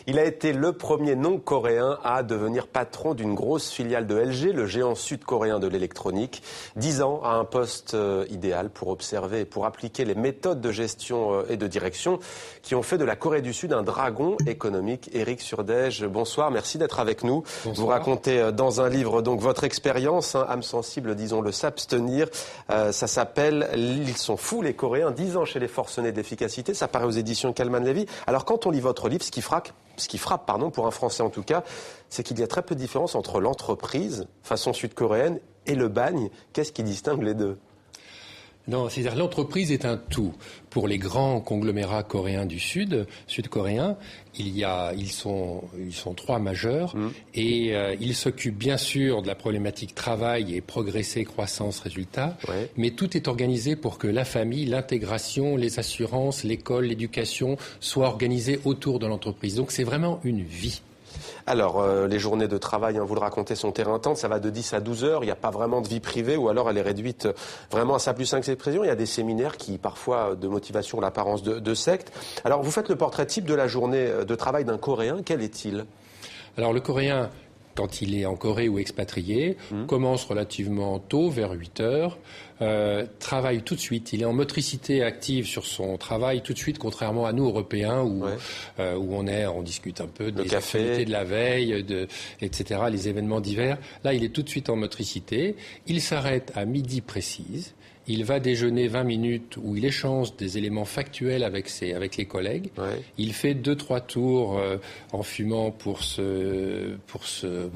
Il a été le premier non-coréen à devenir patron d'une grosse filiale de LG, le géant sud-coréen de l'électronique. 10 ans à un poste idéal pour observer et pour appliquer les méthodes de gestion et de direction qui ont fait de la Corée du Sud un dragon économique. Éric Surdège, bonsoir, merci d'être avec nous. Bonsoir. Vous racontez dans un livre donc votre expérience, âme sensible, disons-le, s'abstenir. Ça s'appelle « Ils sont fous les Coréens, 10 ans chez les forcenés d'efficacité ». Ça paraît aux éditions Calman Levy. Alors quand on lit votre livre, ce qui frappe, pour un Français en tout cas, c'est qu'il y a très peu de différence entre l'entreprise, façon sud-coréenne, et le bagne. Qu'est-ce qui distingue les deux ? Non, c'est-à-dire l'entreprise est un tout. Pour les grands conglomérats coréens du sud-coréens, ils sont 3 majeurs et ils s'occupent bien sûr de la problématique travail et progresser, croissance, résultat, mais tout est organisé pour que la famille, l'intégration, les assurances, l'école, l'éducation soient organisées autour de l'entreprise. Donc c'est vraiment une vie. Alors, les journées de travail, vous le racontez, sont éreintantes. Ça va de 10 à 12 heures. Il n'y a pas vraiment de vie privée ou alors elle est réduite vraiment à sa plus simple expression. Il y a des séminaires qui, parfois, de motivation ont l'apparence de secte. Alors, vous faites le portrait type de la journée de travail d'un Coréen. Quel est-il ? Alors, le Coréen, quand il est en Corée ou expatrié, commence relativement tôt, vers 8 heures, travaille tout de suite. Il est en motricité active sur son travail tout de suite, contrairement à nous, Européens, où on discute un peu des activités de la veille, etc., les événements divers. Là, il est tout de suite en motricité. Il s'arrête à midi précise. Il va déjeuner 20 minutes où il échange des éléments factuels avec les collègues. Il fait 2-3 tours en fumant pour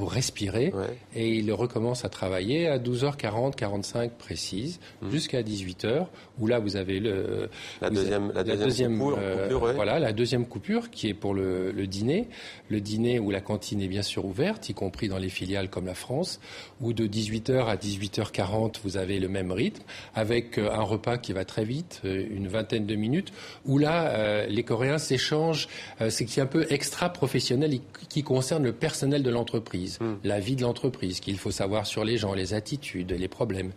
respirer. Et il recommence à travailler à 12h40, 45 précise, jusqu'à 18h, où là vous avez la deuxième coupure. Voilà, la deuxième coupure qui est pour le dîner. Le dîner où la cantine est bien sûr ouverte, y compris dans les filiales comme la France, où de 18h à 18h40 vous avez le même rythme, avec un repas qui va très vite, une vingtaine de minutes, où là, les Coréens s'échangent, c'est qui est un peu extra-professionnel, qui concerne le personnel de l'entreprise, la vie de l'entreprise, qu'il faut savoir sur les gens, les attitudes, les problèmes.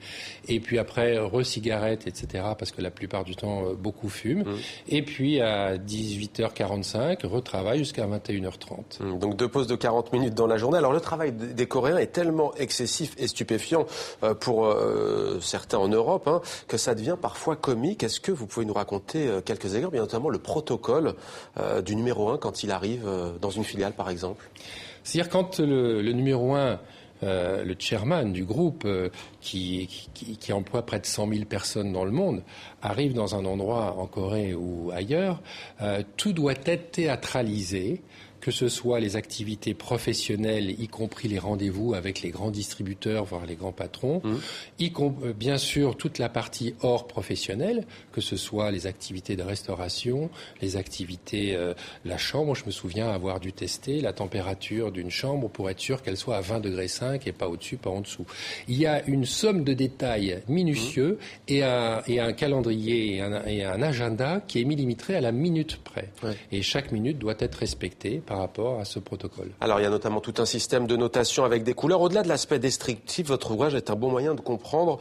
Et puis après, cigarettes, etc., parce que la plupart du temps, beaucoup fument. Et puis à 18h45, retravail jusqu'à 21h30. Donc 2 pauses de 40 minutes dans la journée. Alors le travail des Coréens est tellement excessif et stupéfiant pour certains en Europe, que ça devient parfois comique. Est-ce que vous pouvez nous raconter quelques exemples, bien notamment le protocole du numéro 1 quand il arrive dans une filiale, par exemple ? C'est-à-dire quand le numéro 1, le chairman du groupe, qui emploie près de 100 000 personnes dans le monde, arrive dans un endroit en Corée ou ailleurs, tout doit être théâtralisé, que ce soit les activités professionnelles, y compris les rendez-vous avec les grands distributeurs, voire les grands patrons, bien sûr toute la partie hors professionnelle, que ce soit les activités de restauration, les activités, la chambre. Je me souviens avoir dû tester la température d'une chambre pour être sûr qu'elle soit à 20,5 degrés et pas au-dessus, pas en dessous. Il y a une somme de détails minutieux et un calendrier et un agenda qui est millimétré à la minute près. Et chaque minute doit être respectée par rapport à ce protocole. Alors il y a notamment tout un système de notation avec des couleurs. Au-delà de l'aspect descriptif, votre ouvrage est un bon moyen de comprendre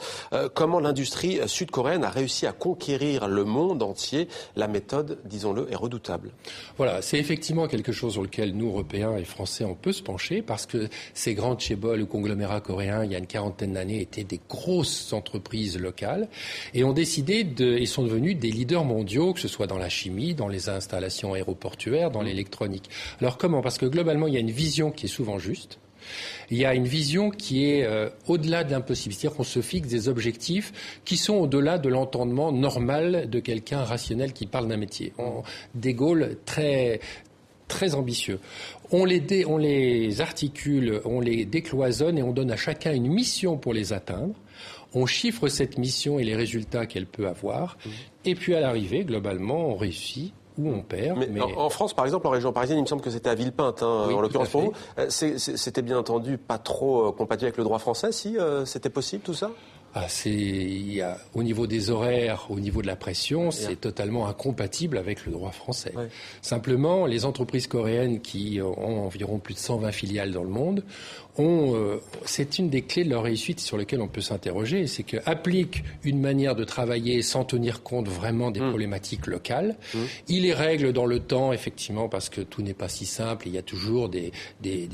comment l'industrie sud-coréenne a réussi à conquérir le monde entier. La méthode, disons-le, est redoutable. Voilà, c'est effectivement quelque chose sur lequel nous, Européens et Français, on peut se pencher parce que ces grands chaebols ou conglomérats coréens, il y a une quarantaine d'années, étaient des grosses entreprises locales et ont décidé et sont devenus des leaders mondiaux, que ce soit dans la chimie, dans les installations aéroportuaires, dans l'électronique. Alors comment ? Parce que globalement, il y a une vision qui est souvent juste. Il y a une vision qui est au-delà de l'impossible. C'est-à-dire qu'on se fixe des objectifs qui sont au-delà de l'entendement normal de quelqu'un rationnel qui parle d'un métier. Des goals très, très ambitieux. On les articule, on les décloisonne et on donne à chacun une mission pour les atteindre. On chiffre cette mission et les résultats qu'elle peut avoir. Et puis à l'arrivée, globalement, on réussit. Où on perd. Mais en France, par exemple, en région parisienne, il me semble que c'était à Villepinte, en l'occurrence pour vous. C'était bien entendu pas trop compatible avec le droit français, si c'était possible tout ça ? Au niveau des horaires, au niveau de la pression, c'est totalement incompatible avec le droit français. Ouais. Simplement, les entreprises coréennes qui ont environ plus de 120 filiales dans le monde, c'est une des clés de leur réussite sur lesquelles on peut s'interroger, c'est qu'appliquent une manière de travailler sans tenir compte vraiment des problématiques locales. Ils les règlent dans le temps, effectivement, parce que tout n'est pas si simple, il y a toujours des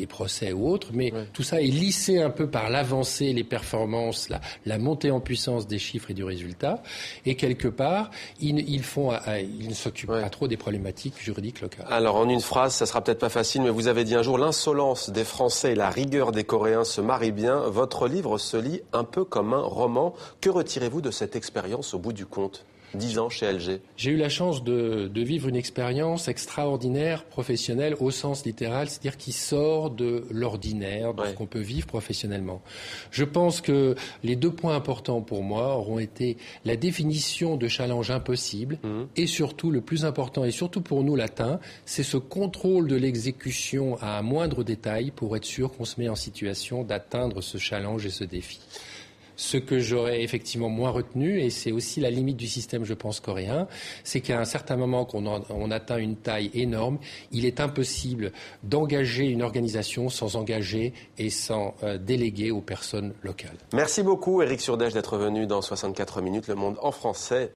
procès ou autres, mais tout ça est lissé un peu par l'avancée, les performances, la montée en puissance des chiffres et du résultat, et quelque part, ils ne s'occupent pas trop des problématiques juridiques locales. Alors, en une phrase, ça sera peut-être pas facile, mais vous avez dit un jour, l'insolence des Français et la rigueur des Coréens se marient bien. Votre livre se lit un peu comme un roman. Que retirez-vous de cette expérience au bout du compte ? 10 ans chez LG. J'ai eu la chance de vivre une expérience extraordinaire, professionnelle, au sens littéral, c'est-à-dire qui sort de l'ordinaire, de ce qu'on peut vivre professionnellement. Je pense que les 2 points importants pour moi auront été la définition de challenge impossible et surtout, le plus important, et surtout pour nous latins, c'est ce contrôle de l'exécution à un moindre détail pour être sûr qu'on se met en situation d'atteindre ce challenge et ce défi. Ce que j'aurais effectivement moins retenu, et c'est aussi la limite du système, je pense, coréen, c'est qu'à un certain moment qu'on atteint une taille énorme, il est impossible d'engager une organisation sans engager et sans déléguer aux personnes locales. Merci beaucoup, Éric Surdèche, d'être venu dans 64 minutes, Le Monde en français.